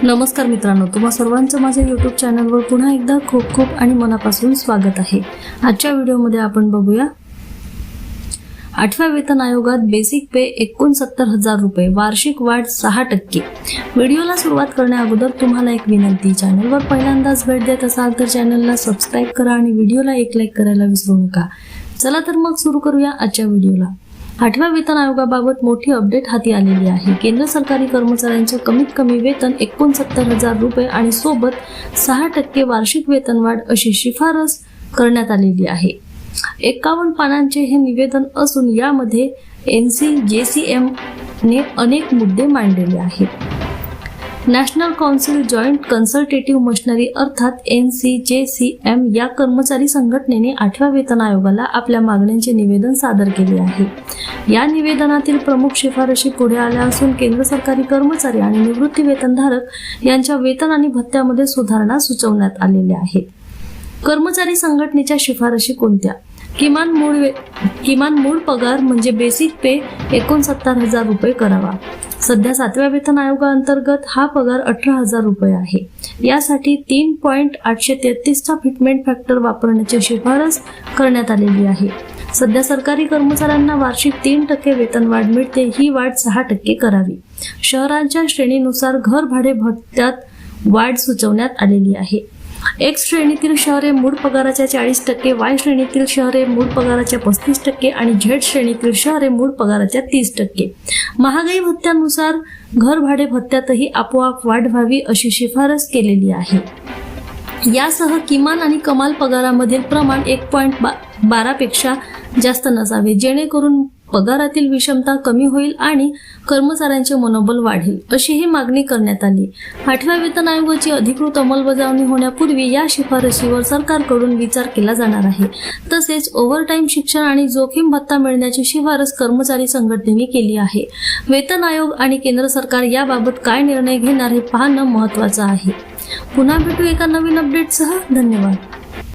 नमस्कार मित्रांनो, तुम्हा सर्वांचं माझ्या YouTube चॅनलवर पुन्हा एकदा खूप खूप आणि मनापासून स्वागत आहे। आजच्या व्हिडिओमध्ये आपण बघूया 8व्या वेतन आयोगात बेसिक पे 69,000 रुपये, वार्षिक वाढ 6%। व्हिडिओला सुरुवात करण्याअगोदर तुम्हाला एक विनंती, चॅनलवर पहिल्यांदाच भेट देत असाल तर चॅनलला सबस्क्राइब करा आणि व्हिडिओला एक लाईक करायला विसरू नका। चला तर मग सुरू करूया आजच्या व्हिडिओला। 8व्या वेतन आयोगाबाबत मोठी अपडेट हाती आलेली आहे। केंद्र सरकारी कर्मचाऱ्यांचे कमीत कमी वेतन 69,000 रुपये आणि सोबत 6% वार्षिक वेतनवाढ अशी शिफारस करण्यात आलेली आहे। 51 पानांचे हे निवेदन असून यामध्ये NCJCM ने अनेक मुद्दे मांडलेले आहेत। नॅशनल काउन्सिल जॉइंट कन्सल्टेटिव्ह मशिनरी अर्थात NCJCM या कर्मचारी संघटनेने 8व्या वेतन आयोगाला आपल्या मागण्यांचे निवेदन सादर केले आहे। या निवेदनातील प्रमुख शिफारशी पुढे आल्या असून केंद्र सरकारी कर्मचारी आणि निवृत्ती वेतनधारक यांच्या वेतन आणि भत्त्यामध्ये सुधारणा सुचवण्यात आलेल्या आहेत। कर्मचारी संघटनेच्या शिफारशी कोणत्या? किमान मूळ पगार म्हणजे बेसिक पे 69,000 रुपये करावा। सध्या 7व्या वेतन आयोगाअंतर्गत हा पगार 18,000 रुपये आहे। यासाठी 3.833 चा फिटमेंट फॅक्टर वापरण्याची शिफारस करण्यात आलेली आहे। सध्या सरकारी कर्मचाऱ्यांना वार्षिक 3% वेतनवाढ मिळते, ही वाढ 6% करावी। शहरांच्या श्रेणीनुसार घर भाडे भत्त्यात वाढ सुचवण्यात आलेली आहे। X श्रेणीतील शहरे मूळ पगाराच्या 40%, Y श्रेणीतील शहरे मूळ पगाराच्या 35% आणि Z श्रेणीतील शहरे मूळ पगाराच्या 30%। महागाई भत्त्यानुसार घर भाडे भत्त्यातही आपोआप वाढ व्हावी अशी शिफारस केलेली आहे। यासह किमान आणि कमाल पगारामधील प्रमाण 1.12 पेक्षा जास्त नसावे, जेणेकरून पगारातील विषमता कमी होईल आणि कर्मचाऱ्यांचे मनोबल वाढेल, अशी ही मागणी करण्यात आली। 8व्या वेतन आयोगाची अधिकृत अंमलबजावणी होण्यापूर्वी या शिफारशीवर सरकारकडून विचार केला जाणार आहे। तसेच ओव्हरटाईम, शिक्षण आणि जोखीम भत्ता मिळण्याची शिफारस कर्मचारी संघटनेने केली आहे। वेतन आयोग आणि केंद्र सरकार याबाबत काय निर्णय घेणार हे पाहणं महत्त्वाचं आहे। पुन्हा भेटू एका नवीन अपडेटसह। धन्यवाद।